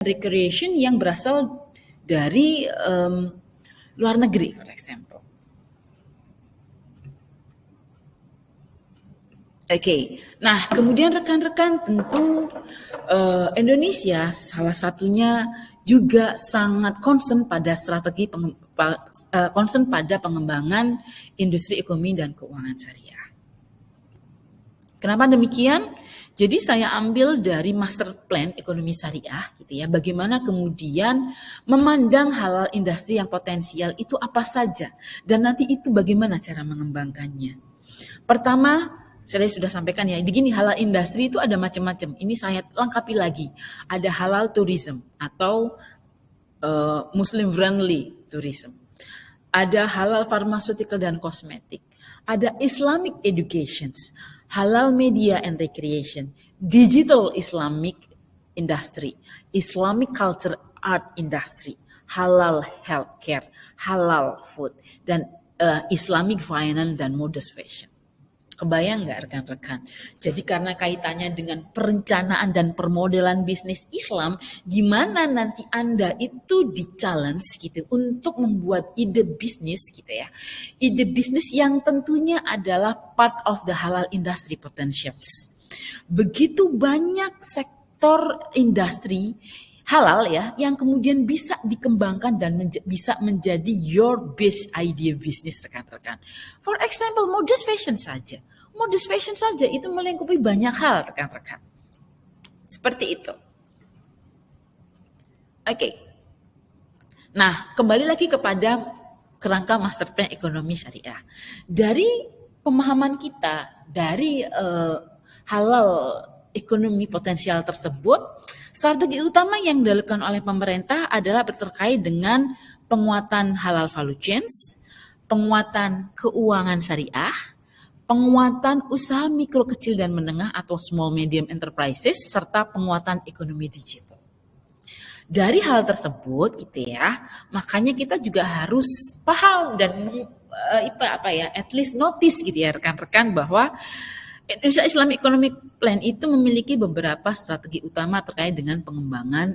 recreation yang berasal dari luar negeri, for example. Oke, nah kemudian rekan-rekan tentu Indonesia salah satunya juga sangat concern pada strategi concern pada pengembangan industri ekonomi dan keuangan syariah. Kenapa demikian? Jadi saya ambil dari master plan ekonomi syariah gitu ya, bagaimana kemudian memandang halal industri yang potensial itu apa saja dan nanti itu bagaimana cara mengembangkannya. Pertama, saya sudah sampaikan ya, begini halal industri itu ada macam-macam. Ini saya lengkapi lagi. Ada halal tourism atau Muslim friendly tourism. Ada halal pharmaceutical dan kosmetik. Ada Islamic education, halal media and recreation, digital Islamic industry, Islamic culture art industry, halal healthcare, halal food, dan Islamic finance dan modest fashion. Kebayang nggak rekan-rekan? Jadi karena kaitannya dengan perencanaan dan permodelan bisnis Islam, gimana nanti Anda itu di-challenge gitu untuk membuat ide bisnis gitu ya. Ide bisnis yang tentunya adalah part of the halal industry potentials. Begitu banyak sektor industri halal ya, yang kemudian bisa dikembangkan dan bisa menjadi your best idea bisnis rekan-rekan. For example, modest fashion saja. Modest fashion saja itu melingkupi banyak hal rekan-rekan. Seperti itu. Oke. Nah, kembali lagi kepada kerangka master plan ekonomi syariah. Dari pemahaman kita, dari halal ekonomi potensial tersebut, strategi utama yang dilakukan oleh pemerintah adalah terkait dengan penguatan halal value chains, penguatan keuangan syariah, penguatan usaha mikro kecil dan menengah atau small medium enterprises, serta penguatan ekonomi digital. Dari hal tersebut gitu ya, makanya kita juga harus paham dan at least notice gitu ya rekan-rekan bahwa Indonesia Islamic Economic Plan itu memiliki beberapa strategi utama terkait dengan pengembangan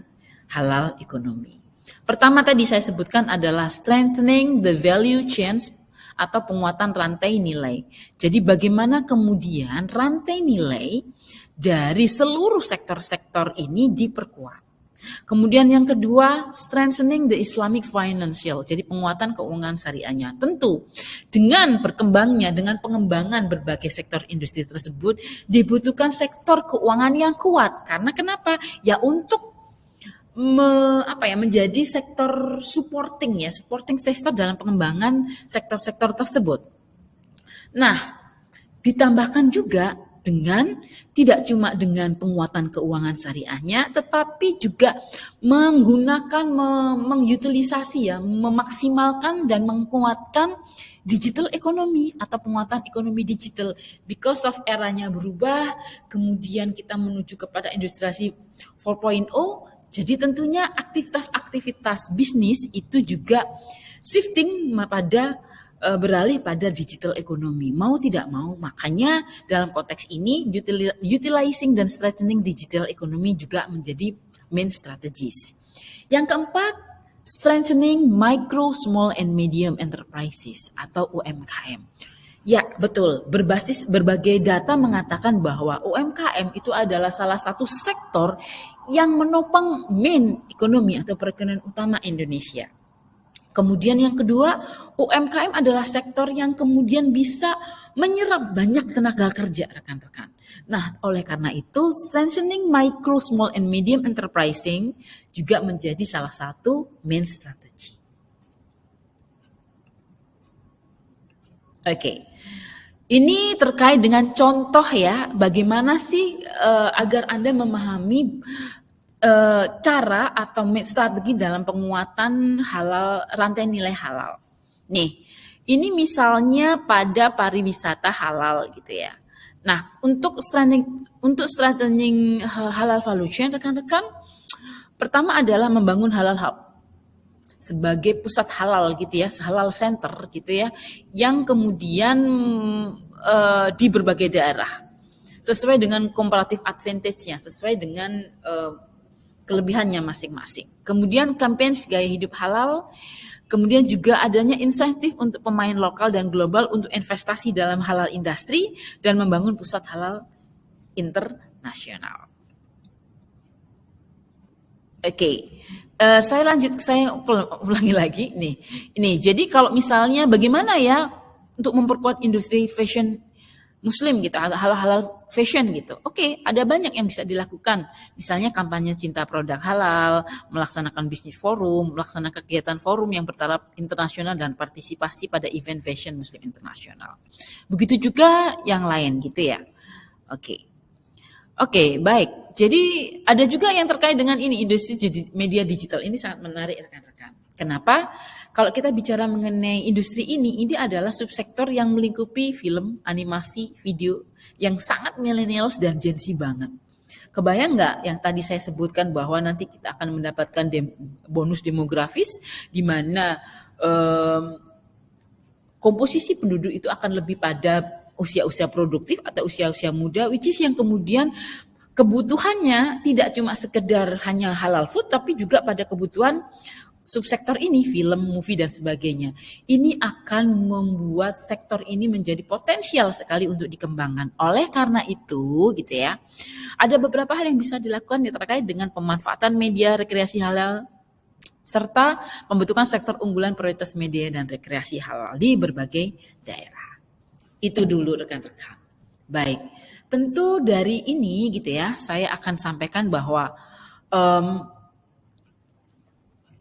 halal ekonomi. Pertama tadi saya sebutkan adalah strengthening the value chains atau penguatan rantai nilai. Jadi bagaimana kemudian rantai nilai dari seluruh sektor-sektor ini diperkuat. Kemudian yang kedua, strengthening the Islamic financial, jadi penguatan keuangan syariahnya. Tentu dengan berkembangnya, dengan pengembangan berbagai sektor industri tersebut, dibutuhkan sektor keuangan yang kuat. Karena kenapa? Ya untuk menjadi sektor supporting sektor dalam pengembangan sektor-sektor tersebut. Nah, ditambahkan juga dengan tidak cuma dengan penguatan keuangan syariahnya, tetapi juga menggunakan, mengutilisasi ya, memaksimalkan dan menguatkan digital ekonomi atau penguatan ekonomi digital. Because of eranya berubah, kemudian kita menuju kepada industri 4.0, jadi tentunya aktivitas-aktivitas bisnis itu juga shifting pada beralih pada digital ekonomi. Mau tidak mau, makanya dalam konteks ini utilizing dan strengthening digital ekonomi juga menjadi main strategies. Yang keempat, strengthening micro, small and medium enterprises atau UMKM. Ya, betul. Berbagai data mengatakan bahwa UMKM itu adalah salah satu sektor yang menopang main ekonomi atau perekonomian utama Indonesia. Kemudian yang kedua, UMKM adalah sektor yang kemudian bisa menyerap banyak tenaga kerja rekan-rekan. Nah, oleh karena itu, strengthening micro, small, and medium enterprising juga menjadi salah satu main strategi. Oke. Ini terkait dengan contoh ya, bagaimana sih agar Anda memahami cara atau strategi dalam penguatan halal, rantai nilai halal. Nih, ini misalnya pada pariwisata halal gitu ya. Nah, untuk strengthening halal value chain rekan-rekan, pertama adalah membangun halal hub sebagai pusat halal gitu ya, halal center gitu ya, yang kemudian di berbagai daerah sesuai dengan comparative advantage-nya, sesuai dengan kelebihannya masing-masing. Kemudian campaign gaya hidup halal, kemudian juga adanya insentif untuk pemain lokal dan global untuk investasi dalam halal industri dan membangun pusat halal internasional. Oke, saya ulangi lagi nih. Ini, jadi kalau misalnya bagaimana ya untuk memperkuat industri fashion Muslim gitu, halal fashion gitu. Oke, ada banyak yang bisa dilakukan. Misalnya kampanye cinta produk halal, melaksanakan bisnis forum, melaksanakan kegiatan forum yang bertaraf internasional dan partisipasi pada event fashion Muslim internasional. Begitu juga yang lain gitu ya. Oke, baik. Jadi ada juga yang terkait dengan ini, industri media digital. Ini sangat menarik rekan-rekan. Kenapa? Kalau kita bicara mengenai industri ini adalah subsektor yang melingkupi film, animasi, video yang sangat millennials dan Gen Z banget. Kebayang nggak yang tadi saya sebutkan bahwa nanti kita akan mendapatkan bonus demografis di mana komposisi penduduk itu akan lebih pada usia-usia produktif atau usia-usia muda, which is yang kemudian kebutuhannya tidak cuma sekedar hanya halal food, tapi juga pada kebutuhan subsektor ini, film, movie, dan sebagainya. Ini akan membuat sektor ini menjadi potensial sekali untuk dikembangkan. Oleh karena itu, gitu ya, ada beberapa hal yang bisa dilakukan terkait dengan pemanfaatan media rekreasi halal, serta pembentukan sektor unggulan prioritas media dan rekreasi halal di berbagai daerah. Itu dulu rekan-rekan. Baik, tentu dari ini gitu ya, saya akan sampaikan bahwa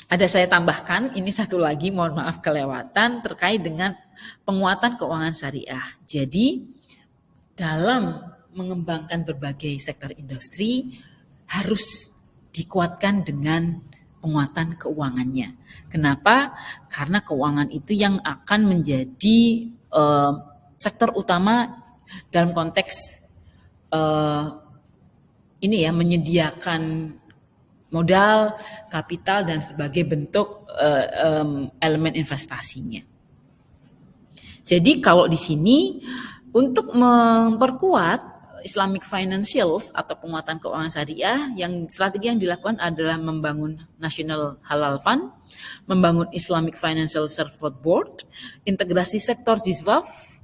ada saya tambahkan, ini satu lagi, mohon maaf kelewatan, terkait dengan penguatan keuangan syariah. Jadi, dalam mengembangkan berbagai sektor industri, harus dikuatkan dengan penguatan keuangannya. Kenapa? Karena keuangan itu yang akan menjadi sektor utama dalam konteks ini ya, menyediakan modal, kapital, dan sebagai bentuk elemen investasinya. Jadi kalau di sini untuk memperkuat Islamic Financials atau penguatan keuangan syariah, yang strategi yang dilakukan adalah membangun National Halal Fund, membangun Islamic Financial Support Board, integrasi sektor ZISWAF,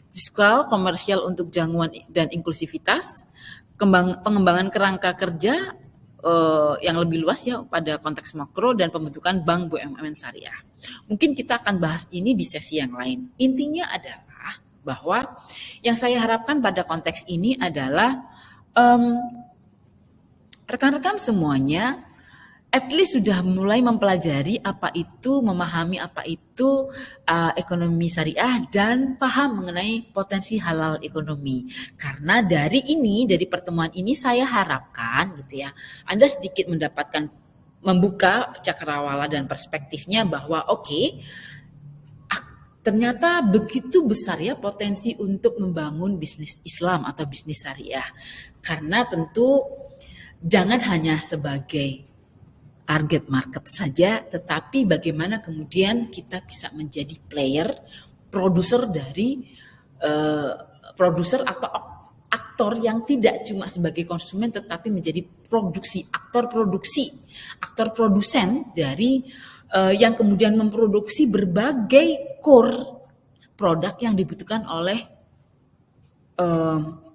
fiskal, komersial untuk jangkauan dan inklusivitas, pengembangan kerangka kerja yang lebih luas ya pada konteks makro, dan pembentukan bank BUMN syariah. Mungkin kita akan bahas ini di sesi yang lain. Intinya adalah bahwa yang saya harapkan pada konteks ini adalah rekan-rekan semuanya at least sudah mulai mempelajari apa itu, memahami apa itu ekonomi syariah, dan paham mengenai potensi halal ekonomi. Karena dari pertemuan ini saya harapkan gitu ya, Anda sedikit mendapatkan, membuka cakrawala dan perspektifnya bahwa ternyata begitu besar ya potensi untuk membangun bisnis Islam atau bisnis syariah. Karena tentu jangan hanya sebagai target market saja, tetapi bagaimana kemudian kita bisa menjadi player, produser atau aktor yang tidak cuma sebagai konsumen, tetapi menjadi aktor produsen dari yang kemudian memproduksi berbagai core produk yang dibutuhkan oleh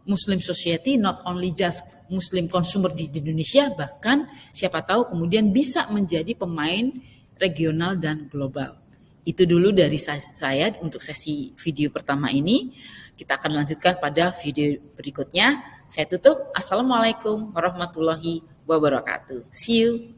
Muslim society, not only just Muslim consumer di Indonesia, bahkan siapa tahu kemudian bisa menjadi pemain regional dan global. Itu dulu dari saya untuk sesi video pertama ini. Kita akan lanjutkan pada video berikutnya. Saya tutup. Assalamualaikum warahmatullahi wabarakatuh. See you.